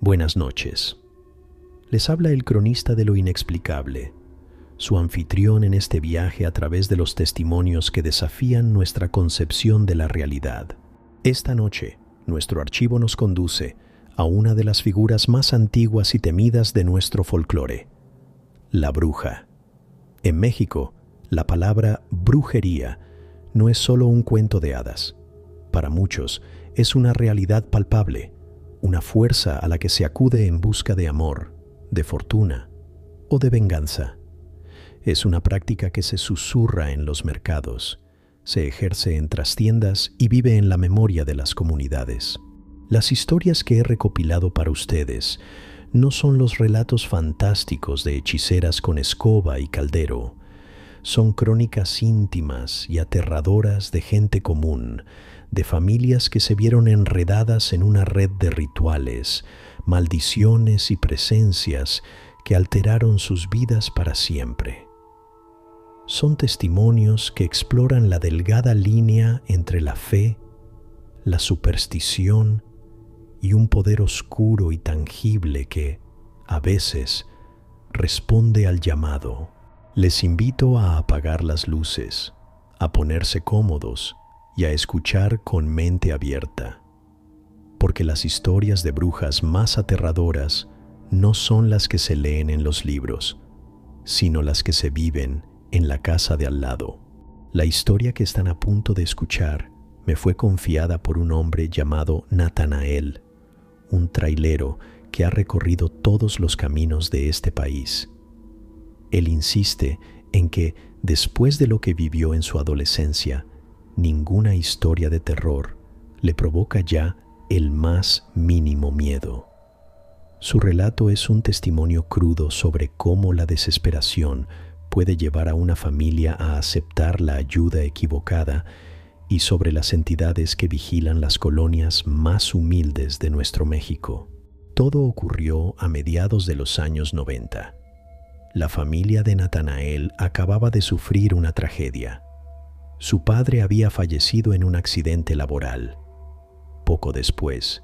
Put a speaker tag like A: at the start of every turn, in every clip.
A: Buenas noches. Les habla el cronista de lo inexplicable, su anfitrión en este viaje a través de los testimonios que desafían nuestra concepción de la realidad. Esta noche, nuestro archivo nos conduce a una de las figuras más antiguas y temidas de nuestro folclore, la bruja. En México, la palabra brujería no es solo un cuento de hadas. Para muchos, es una realidad palpable, una fuerza a la que se acude en busca de amor, de fortuna o de venganza. Es una práctica que se susurra en los mercados, se ejerce en trastiendas y vive en la memoria de las comunidades. Las historias que he recopilado para ustedes no son los relatos fantásticos de hechiceras con escoba y caldero. Son crónicas íntimas y aterradoras de gente común, de familias que se vieron enredadas en una red de rituales, maldiciones y presencias que alteraron sus vidas para siempre. Son testimonios que exploran la delgada línea entre la fe, la superstición y un poder oscuro y tangible que, a veces, responde al llamado. Les invito a apagar las luces, a ponerse cómodos y a escuchar con mente abierta, porque las historias de brujas más aterradoras no son las que se leen en los libros, sino las que se viven en la casa de al lado. La historia que están a punto de escuchar me fue confiada por un hombre llamado Natanael, un trailero que ha recorrido todos los caminos de este país. Él insiste en que, después de lo que vivió en su adolescencia, ninguna historia de terror le provoca ya el más mínimo miedo. Su relato es un testimonio crudo sobre cómo la desesperación puede llevar a una familia a aceptar la ayuda equivocada y sobre las entidades que vigilan las colonias más humildes de nuestro México. Todo ocurrió a mediados de los años 90. La familia de Natanael acababa de sufrir una tragedia. Su padre había fallecido en un accidente laboral. Poco después,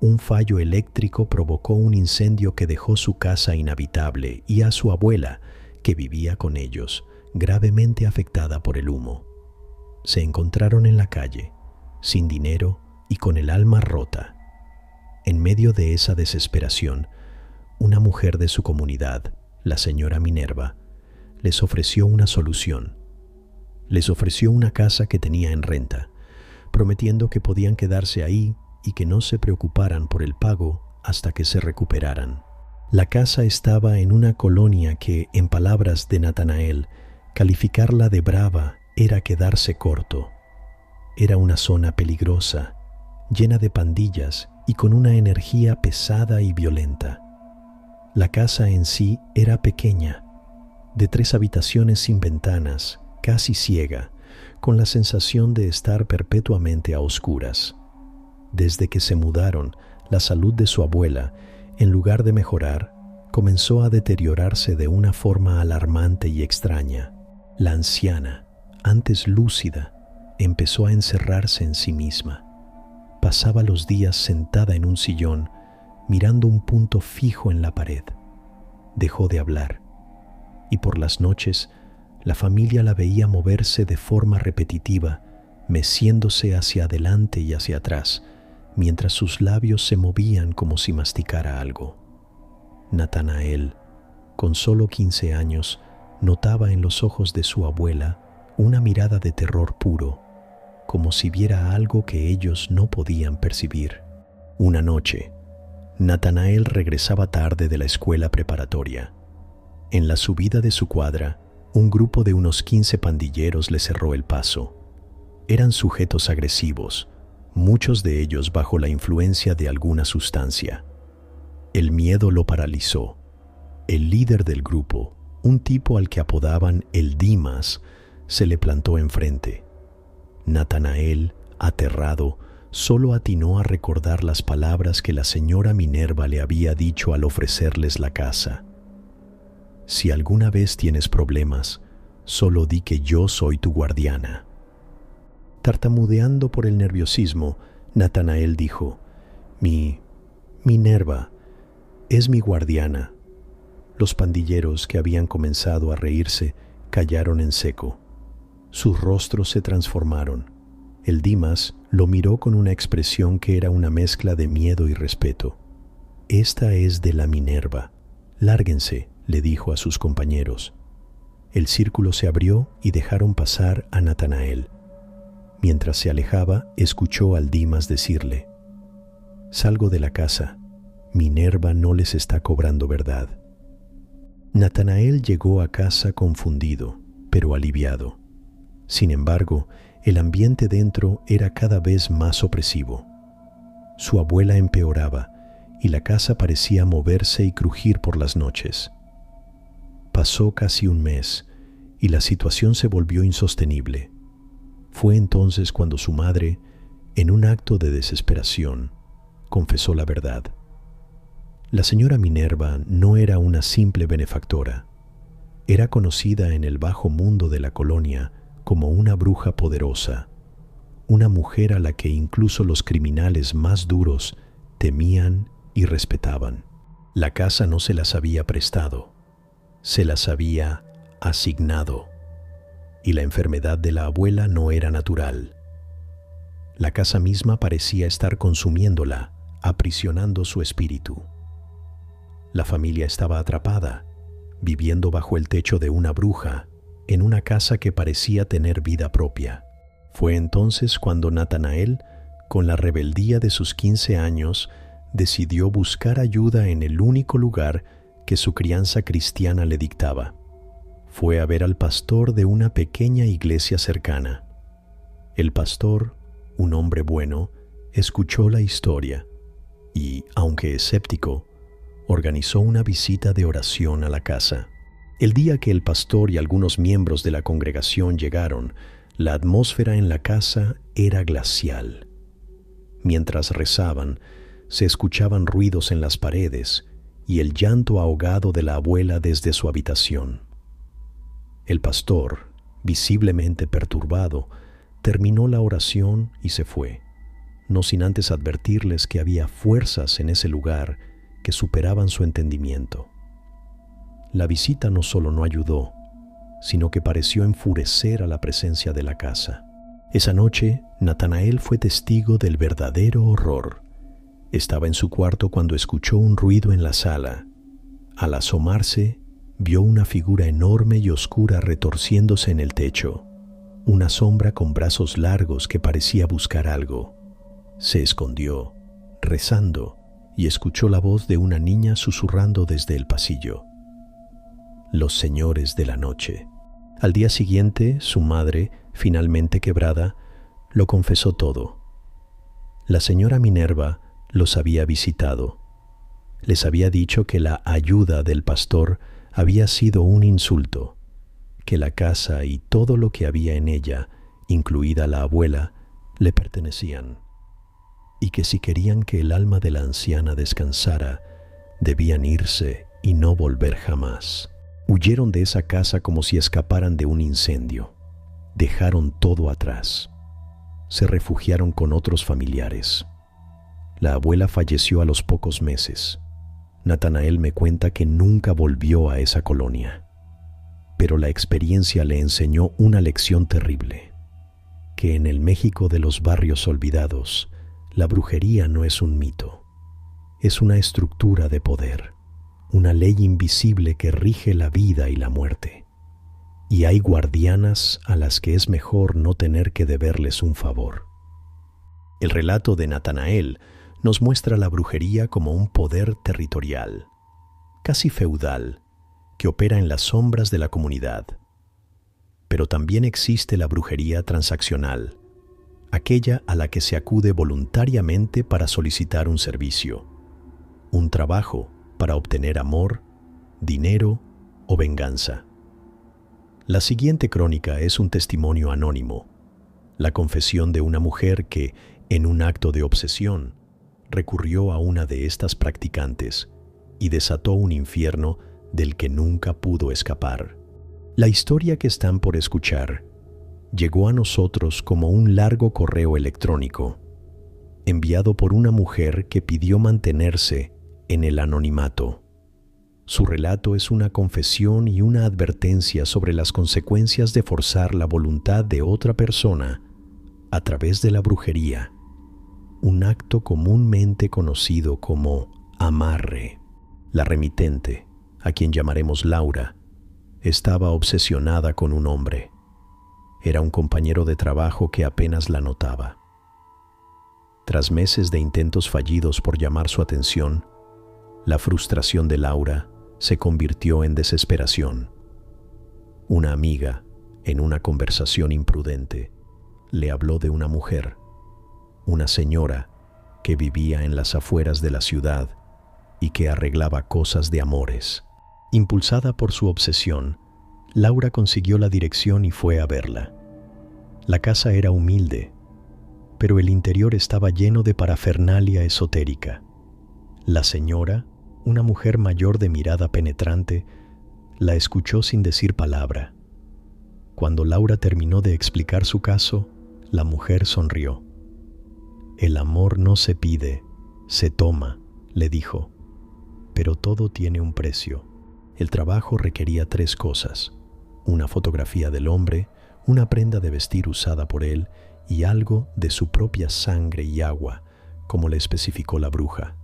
A: un fallo eléctrico provocó un incendio que dejó su casa inhabitable y a su abuela, que vivía con ellos, gravemente afectada por el humo. Se encontraron en la calle, sin dinero y con el alma rota. En medio de esa desesperación, una mujer de su comunidad, la señora Minerva, les ofreció una solución. Les ofreció una casa que tenía en renta, prometiendo que podían quedarse ahí y que no se preocuparan por el pago hasta que se recuperaran. La casa estaba en una colonia que, en palabras de Natanael, calificarla de brava era quedarse corto. Era una zona peligrosa, llena de pandillas y con una energía pesada y violenta. La casa en sí era pequeña, de 3 habitaciones sin ventanas, casi ciega, con la sensación de estar perpetuamente a oscuras. Desde que se mudaron, la salud de su abuela, en lugar de mejorar, comenzó a deteriorarse de una forma alarmante y extraña. La anciana, antes lúcida, empezó a encerrarse en sí misma. Pasaba los días sentada en un sillón, mirando un punto fijo en la pared. Dejó de hablar, y por las noches la familia la veía moverse de forma repetitiva, meciéndose hacia adelante y hacia atrás, mientras sus labios se movían como si masticara algo. Natanael, con solo 15 años, notaba en los ojos de su abuela una mirada de terror puro, como si viera algo que ellos no podían percibir. Una noche, Natanael regresaba tarde de la escuela preparatoria. En la subida de su cuadra, un grupo de unos 15 pandilleros le cerró el paso. Eran sujetos agresivos, muchos de ellos bajo la influencia de alguna sustancia. El miedo lo paralizó. El líder del grupo, un tipo al que apodaban el Dimas, se le plantó enfrente. Natanael, aterrado, solo atinó a recordar las palabras que la señora Minerva le había dicho al ofrecerles la casa. Si alguna vez tienes problemas, solo di que yo soy tu guardiana. Tartamudeando por el nerviosismo, Natanael dijo: Minerva, Es mi guardiana. Los pandilleros que habían comenzado a reírse callaron en seco. Sus rostros se transformaron. El Dimas lo miró con una expresión que era una mezcla de miedo y respeto. «Esta es de la Minerva. Lárguense», le dijo a sus compañeros. El círculo se abrió y dejaron pasar a Natanael. Mientras se alejaba, escuchó al Dimas decirle: «Salgo de la casa. Minerva no les está cobrando verdad». Natanael llegó a casa confundido, pero aliviado. Sin embargo, el ambiente dentro era cada vez más opresivo. Su abuela empeoraba y la casa parecía moverse y crujir por las noches. Pasó casi un mes y la situación se volvió insostenible. Fue entonces cuando su madre, en un acto de desesperación, confesó la verdad. La señora Minerva no era una simple benefactora. Era conocida en el bajo mundo de la colonia como una bruja poderosa, una mujer a la que incluso los criminales más duros temían y respetaban. La casa no se las había prestado, se las había asignado, y la enfermedad de la abuela no era natural. La casa misma parecía estar consumiéndola, aprisionando su espíritu. La familia estaba atrapada, viviendo bajo el techo de una bruja, en una casa que parecía tener vida propia. Fue entonces cuando Natanael, con la rebeldía de sus 15 años, decidió buscar ayuda en el único lugar que su crianza cristiana le dictaba. Fue a ver al pastor de una pequeña iglesia cercana. El pastor, un hombre bueno, escuchó la historia y, aunque escéptico, organizó una visita de oración a la casa. El día que el pastor y algunos miembros de la congregación llegaron, la atmósfera en la casa era glacial. Mientras rezaban, se escuchaban ruidos en las paredes y el llanto ahogado de la abuela desde su habitación. El pastor, visiblemente perturbado, terminó la oración y se fue, no sin antes advertirles que había fuerzas en ese lugar que superaban su entendimiento. La visita no solo no ayudó, sino que pareció enfurecer a la presencia de la casa. Esa noche, Natanael fue testigo del verdadero horror. Estaba en su cuarto cuando escuchó un ruido en la sala. Al asomarse, vio una figura enorme y oscura retorciéndose en el techo, una sombra con brazos largos que parecía buscar algo. Se escondió, rezando, y escuchó la voz de una niña susurrando desde el pasillo: «Los señores de la noche». Al día siguiente, su madre, finalmente quebrada, lo confesó todo. La señora Minerva los había visitado. Les había dicho que la ayuda del pastor había sido un insulto, que la casa y todo lo que había en ella, incluida la abuela, le pertenecían, y que si querían que el alma de la anciana descansara, debían irse y no volver jamás. Huyeron de esa casa como si escaparan de un incendio. Dejaron todo atrás. Se refugiaron con otros familiares. La abuela falleció a los pocos meses. Natanael me cuenta que nunca volvió a esa colonia. Pero la experiencia le enseñó una lección terrible: que en el México de los barrios olvidados, la brujería no es un mito, es una estructura de poder, una ley invisible que rige la vida y la muerte. Y hay guardianas a las que es mejor no tener que deberles un favor. El relato de Natanael nos muestra la brujería como un poder territorial, casi feudal, que opera en las sombras de la comunidad. Pero también existe la brujería transaccional, aquella a la que se acude voluntariamente para solicitar un servicio, un trabajo para obtener amor, dinero o venganza. La siguiente crónica es un testimonio anónimo, la confesión de una mujer que, en un acto de obsesión, recurrió a una de estas practicantes y desató un infierno del que nunca pudo escapar. La historia que están por escuchar llegó a nosotros como un largo correo electrónico, enviado por una mujer que pidió mantenerse en el anonimato. Su relato es una confesión y una advertencia sobre las consecuencias de forzar la voluntad de otra persona a través de la brujería, un acto comúnmente conocido como amarre. La remitente, a quien llamaremos Laura, estaba obsesionada con un hombre. Era un compañero de trabajo que apenas la notaba. Tras meses de intentos fallidos por llamar su atención, la frustración de Laura se convirtió en desesperación. Una amiga, en una conversación imprudente, le habló de una mujer, una señora que vivía en las afueras de la ciudad y que arreglaba cosas de amores. Impulsada por su obsesión, Laura consiguió la dirección y fue a verla. La casa era humilde, pero el interior estaba lleno de parafernalia esotérica. La señora, una mujer mayor de mirada penetrante, la escuchó sin decir palabra. Cuando Laura terminó de explicar su caso, la mujer sonrió. «El amor no se pide, se toma», le dijo. «Pero todo tiene un precio». El trabajo requería 3 cosas: una fotografía del hombre, una prenda de vestir usada por él y algo de su propia sangre y agua, como le especificó la bruja.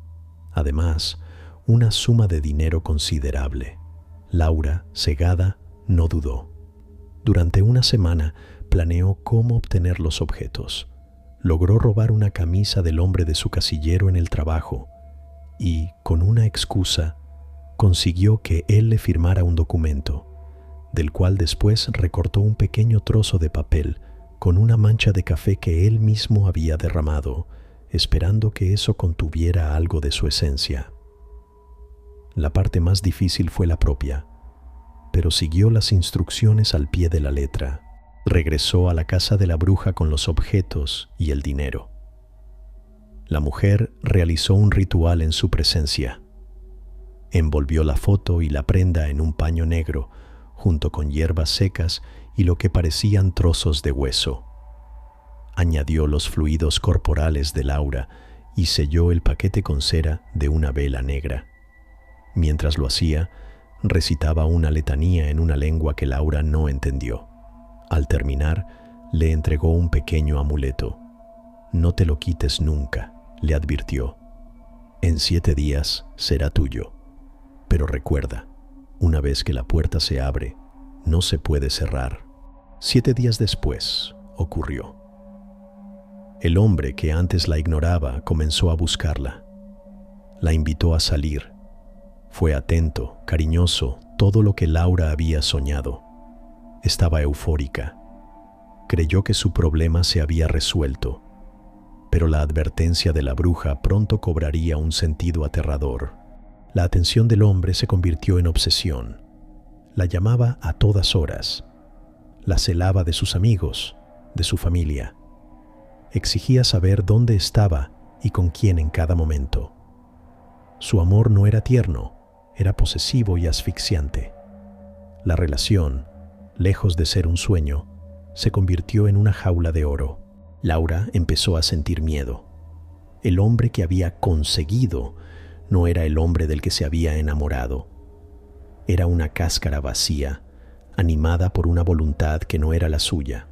A: Además, una suma de dinero considerable. Laura, cegada, no dudó. Durante una semana planeó cómo obtener los objetos. Logró robar una camisa del hombre de su casillero en el trabajo y, con una excusa, consiguió que él le firmara un documento, del cual después recortó un pequeño trozo de papel con una mancha de café que él mismo había derramado, esperando que eso contuviera algo de su esencia. La parte más difícil fue la propia, pero siguió las instrucciones al pie de la letra. Regresó a la casa de la bruja con los objetos y el dinero. La mujer realizó un ritual en su presencia. Envolvió la foto y la prenda en un paño negro, junto con hierbas secas y lo que parecían trozos de hueso. Añadió los fluidos corporales de Laura y selló el paquete con cera de una vela negra. Mientras lo hacía, recitaba una letanía en una lengua que Laura no entendió. Al terminar, le entregó un pequeño amuleto. «No te lo quites nunca», le advirtió. «En 7 días será tuyo. Pero recuerda, una vez que la puerta se abre, no se puede cerrar». 7 días después ocurrió. El hombre que antes la ignoraba comenzó a buscarla. La invitó a salir. Fue atento, cariñoso, todo lo que Laura había soñado. Estaba eufórica. Creyó que su problema se había resuelto, pero la advertencia de la bruja pronto cobraría un sentido aterrador. La atención del hombre se convirtió en obsesión. La llamaba a todas horas. La celaba de sus amigos, de su familia. Exigía saber dónde estaba y con quién en cada momento. Su amor no era tierno, era posesivo y asfixiante. La relación, lejos de ser un sueño, se convirtió en una jaula de oro. Laura empezó a sentir miedo. El hombre que había conseguido no era el hombre del que se había enamorado. Era una cáscara vacía, animada por una voluntad que no era la suya.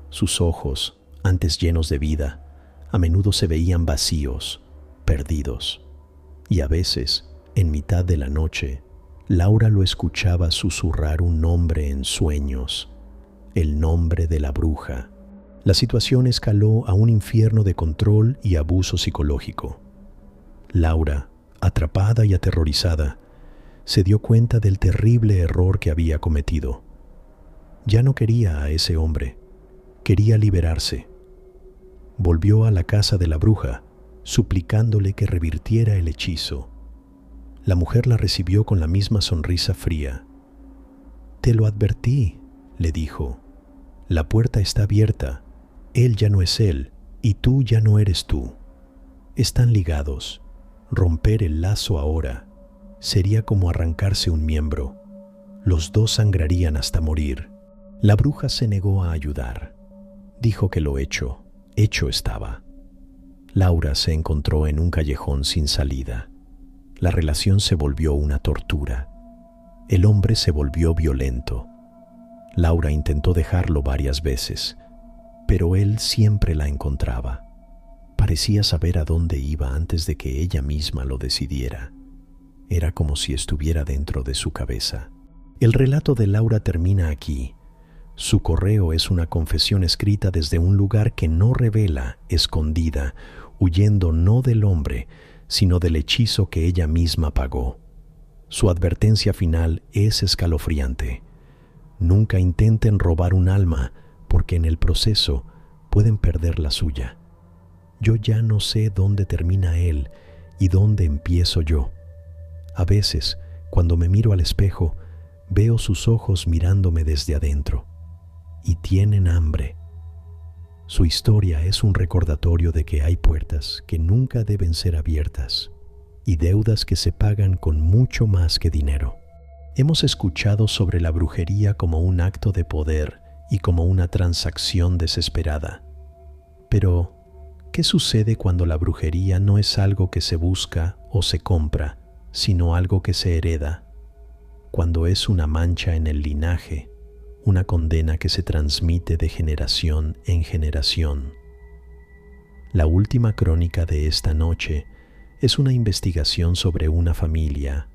A: Sus ojos, antes llenos de vida, a menudo se veían vacíos, perdidos. Y a veces, en mitad de la noche, Laura lo escuchaba susurrar un nombre en sueños, el nombre de la bruja. La situación escaló a un infierno de control y abuso psicológico. Laura, atrapada y aterrorizada, se dio cuenta del terrible error que había cometido. Ya no quería a ese hombre, quería liberarse. Volvió a la casa de la bruja, suplicándole que revirtiera el hechizo. La mujer la recibió con la misma sonrisa fría. «Te lo advertí», le dijo. «La puerta está abierta. Él ya no es él y tú ya no eres tú. Están ligados. Romper el lazo ahora sería como arrancarse un miembro. Los dos sangrarían hasta morir». La bruja se negó a ayudar. Dijo que lo hecho estaba. Laura se encontró en un callejón sin salida. La relación se volvió una tortura. El hombre se volvió violento. Laura intentó dejarlo varias veces, pero él siempre la encontraba. Parecía saber a dónde iba antes de que ella misma lo decidiera. Era como si estuviera dentro de su cabeza. El relato de Laura termina aquí. Su correo es una confesión escrita desde un lugar que no revela, escondida, huyendo no del hombre, sino del hechizo que ella misma pagó. Su advertencia final es escalofriante. Nunca intenten robar un alma, porque en el proceso pueden perder la suya. Yo ya no sé dónde termina él y dónde empiezo yo. A veces, cuando me miro al espejo, veo sus ojos mirándome desde adentro. Y tienen hambre. Su historia es un recordatorio de que hay puertas que nunca deben ser abiertas y deudas que se pagan con mucho más que dinero. Hemos escuchado sobre la brujería como un acto de poder y como una transacción desesperada. Pero, ¿qué sucede cuando la brujería no es algo que se busca o se compra, sino algo que se hereda? Cuando es una mancha en el linaje, una condena que se transmite de generación en generación. La última crónica de esta noche es una investigación sobre una familia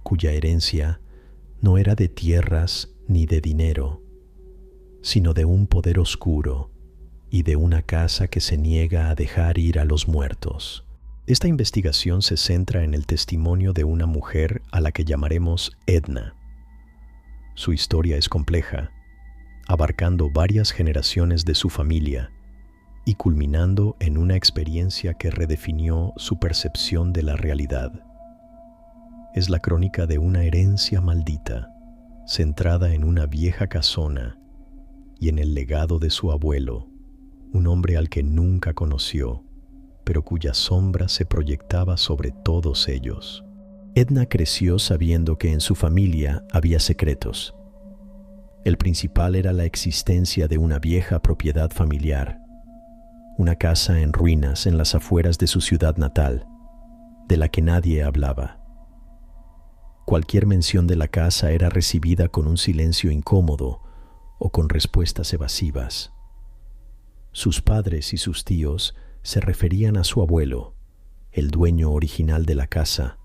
A: cuya herencia no era de tierras ni de dinero, sino de un poder oscuro y de una casa que se niega a dejar ir a los muertos. Esta investigación se centra en el testimonio de una mujer a la que llamaremos Edna. Su historia es compleja, abarcando varias generaciones de su familia y culminando en una experiencia que redefinió su percepción de la realidad. Es la crónica de una herencia maldita, centrada en una vieja casona y en el legado de su abuelo, un hombre al que nunca conoció, pero cuya sombra se proyectaba sobre todos ellos. Edna creció sabiendo que en su familia había secretos. El principal era la existencia de una vieja propiedad familiar, una casa en ruinas en las afueras de su ciudad natal, de la que nadie hablaba. Cualquier mención de la casa era recibida con un silencio incómodo o con respuestas evasivas. Sus padres y sus tíos se referían a su abuelo, el dueño original de la casa,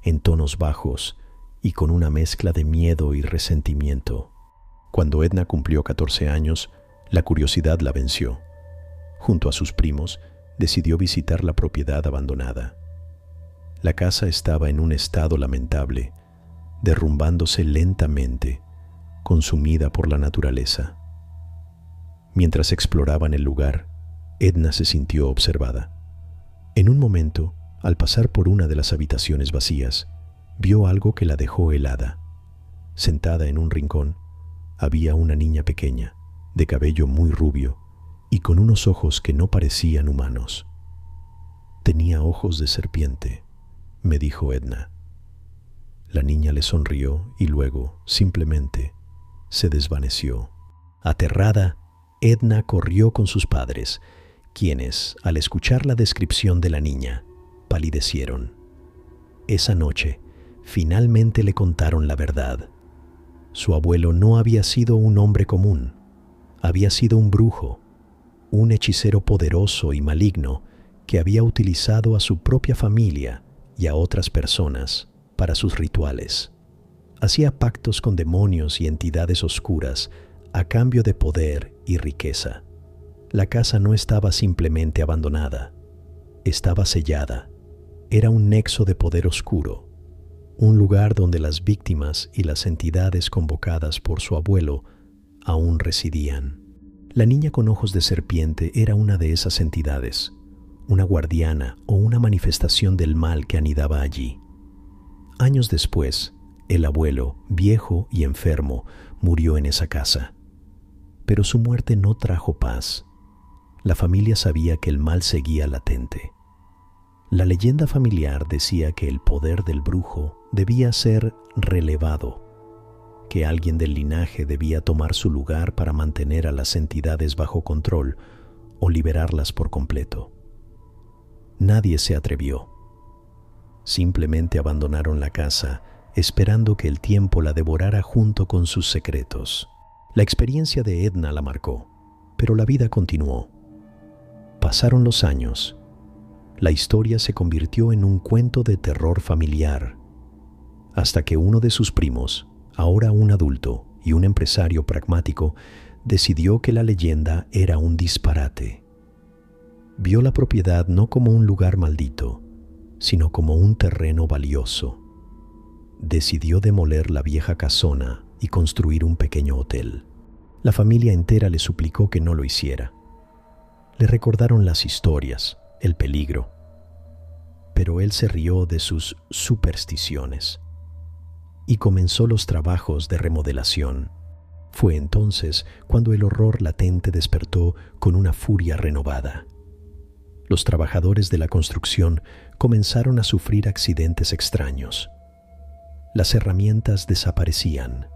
A: en tonos bajos y con una mezcla de miedo y resentimiento. Cuando Edna cumplió 14 años, la curiosidad la venció. Junto a sus primos, decidió visitar la propiedad abandonada. La casa estaba en un estado lamentable, derrumbándose lentamente, consumida por la naturaleza. Mientras exploraban el lugar, Edna se sintió observada. En un momento, al pasar por una de las habitaciones vacías, vio algo que la dejó helada. Sentada en un rincón, había una niña pequeña, de cabello muy rubio y con unos ojos que no parecían humanos. Tenía ojos de serpiente, me dijo Edna. La niña le sonrió y luego, simplemente, se desvaneció. Aterrada, Edna corrió con sus padres, quienes, al escuchar la descripción de la niña, palidecieron. Esa noche, finalmente le contaron la verdad. Su abuelo no había sido un hombre común, había sido un brujo, un hechicero poderoso y maligno que había utilizado a su propia familia y a otras personas para sus rituales. Hacía pactos con demonios y entidades oscuras a cambio de poder y riqueza. La casa no estaba simplemente abandonada, estaba sellada. Era un nexo de poder oscuro, un lugar donde las víctimas y las entidades convocadas por su abuelo aún residían. La niña con ojos de serpiente era una de esas entidades, una guardiana o una manifestación del mal que anidaba allí. Años después, el abuelo, viejo y enfermo, murió en esa casa. Pero su muerte no trajo paz. La familia sabía que el mal seguía latente. La leyenda familiar decía que el poder del brujo debía ser relevado, que alguien del linaje debía tomar su lugar para mantener a las entidades bajo control o liberarlas por completo. Nadie se atrevió. Simplemente abandonaron la casa, esperando que el tiempo la devorara junto con sus secretos. La experiencia de Edna la marcó, pero la vida continuó. Pasaron los años. La historia se convirtió en un cuento de terror familiar, hasta que uno de sus primos, ahora un adulto y un empresario pragmático, decidió que la leyenda era un disparate. Vio la propiedad no como un lugar maldito, sino como un terreno valioso. Decidió demoler la vieja casona y construir un pequeño hotel. La familia entera le suplicó que no lo hiciera. Le recordaron las historias, el peligro, pero él se rió de sus supersticiones y comenzó los trabajos de remodelación. Fue entonces cuando el horror latente despertó con una furia renovada. Los trabajadores de la construcción comenzaron a sufrir accidentes extraños. Las herramientas desaparecían.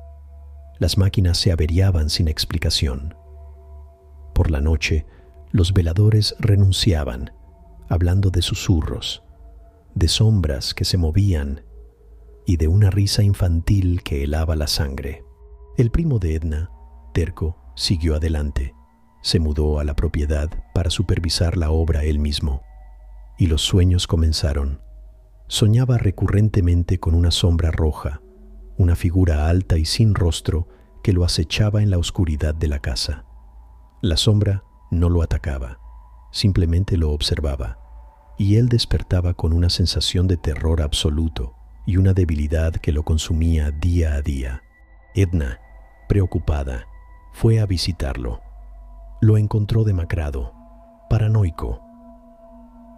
A: Las máquinas se averiaban sin explicación. Por la noche, los veladores renunciaban, hablando de susurros, de sombras que se movían y de una risa infantil que helaba la sangre. El primo de Edna, terco, siguió adelante. Se mudó a la propiedad para supervisar la obra él mismo. Y los sueños comenzaron. Soñaba recurrentemente con una sombra roja, una figura alta y sin rostro que lo acechaba en la oscuridad de la casa. La sombra no lo atacaba, simplemente lo observaba, y él despertaba con una sensación de terror absoluto y una debilidad que lo consumía día a día. Edna, preocupada, fue a visitarlo. Lo encontró demacrado, paranoico.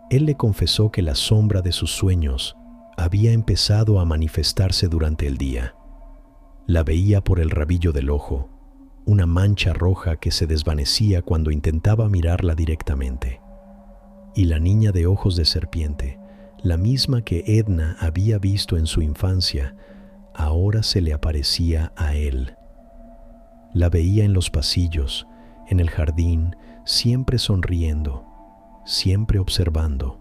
A: Él le confesó que la sombra de sus sueños había empezado a manifestarse durante el día. La veía por el rabillo del ojo, una mancha roja que se desvanecía cuando intentaba mirarla directamente. Y la niña de ojos de serpiente, la misma que Edna había visto en su infancia, ahora se le aparecía a él. La veía en los pasillos, en el jardín, siempre sonriendo, siempre observando.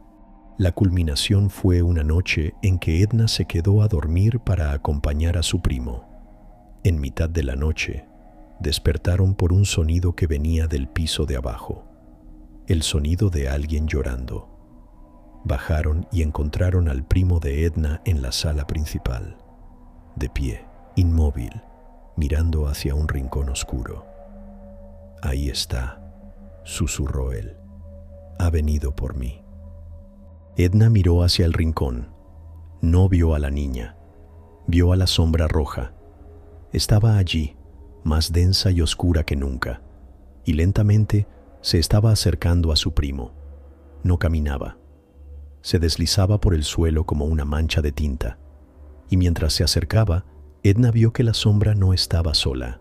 A: La culminación fue una noche en que Edna se quedó a dormir para acompañar a su primo. En mitad de la noche, despertaron por un sonido que venía del piso de abajo, el sonido de alguien llorando. Bajaron y encontraron al primo de Edna en la sala principal, de pie, inmóvil, mirando hacia un rincón oscuro. «Ahí está», susurró él. «Ha venido por mí». Edna miró hacia el rincón. No vio a la niña. Vio a la sombra roja. Estaba allí, más densa y oscura que nunca, y lentamente se estaba acercando a su primo. No caminaba. Se deslizaba por el suelo como una mancha de tinta, y mientras se acercaba, Edna vio que la sombra no estaba sola.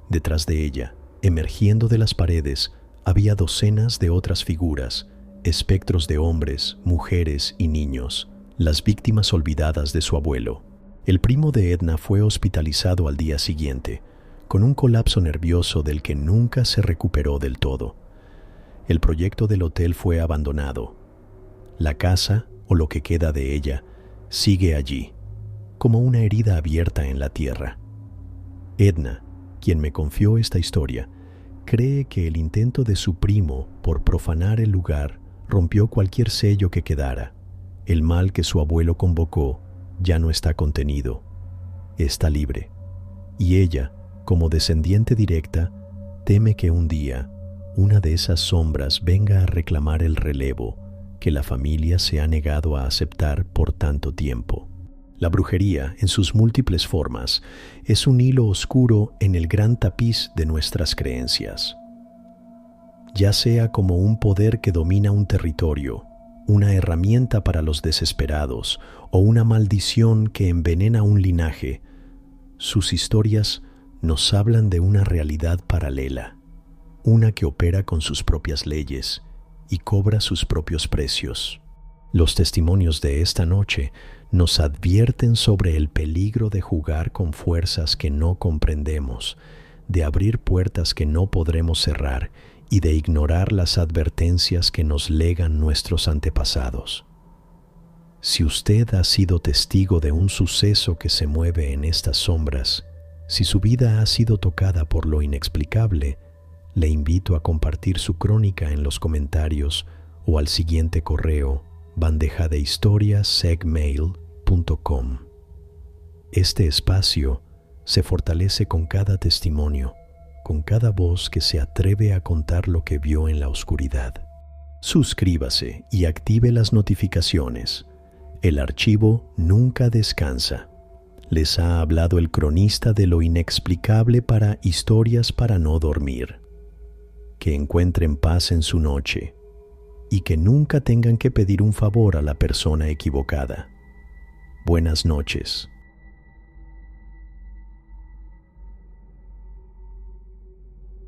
A: Detrás de ella, emergiendo de las paredes, había docenas de otras figuras, espectros de hombres, mujeres y niños, las víctimas olvidadas de su abuelo. El primo de Edna fue hospitalizado al día siguiente, con un colapso nervioso del que nunca se recuperó del todo. El proyecto del hotel fue abandonado. La casa, o lo que queda de ella, sigue allí, como una herida abierta en la tierra. Edna, quien me confió esta historia, cree que el intento de su primo por profanar el lugar rompió cualquier sello que quedara. El mal que su abuelo convocó ya no está contenido, está libre. Y ella, como descendiente directa, teme que un día una de esas sombras venga a reclamar el relevo que la familia se ha negado a aceptar por tanto tiempo. La brujería, en sus múltiples formas, es un hilo oscuro en el gran tapiz de nuestras creencias. Ya sea como un poder que domina un territorio, una herramienta para los desesperados o una maldición que envenena un linaje, sus historias nos hablan de una realidad paralela, una que opera con sus propias leyes y cobra sus propios precios. Los testimonios de esta noche nos advierten sobre el peligro de jugar con fuerzas que no comprendemos, de abrir puertas que no podremos cerrar y de ignorar las advertencias que nos legan nuestros antepasados. Si usted ha sido testigo de un suceso que se mueve en estas sombras, si su vida ha sido tocada por lo inexplicable, le invito a compartir su crónica en los comentarios o al siguiente correo bandejadehistorias@gmail.com. Este espacio se fortalece con cada testimonio, con cada voz que se atreve a contar lo que vio en la oscuridad. Suscríbase y active las notificaciones. El archivo nunca descansa. Les ha hablado el cronista de lo inexplicable para Historias para no dormir. Que encuentren paz en su noche y que nunca tengan que pedir un favor a la persona equivocada. Buenas noches.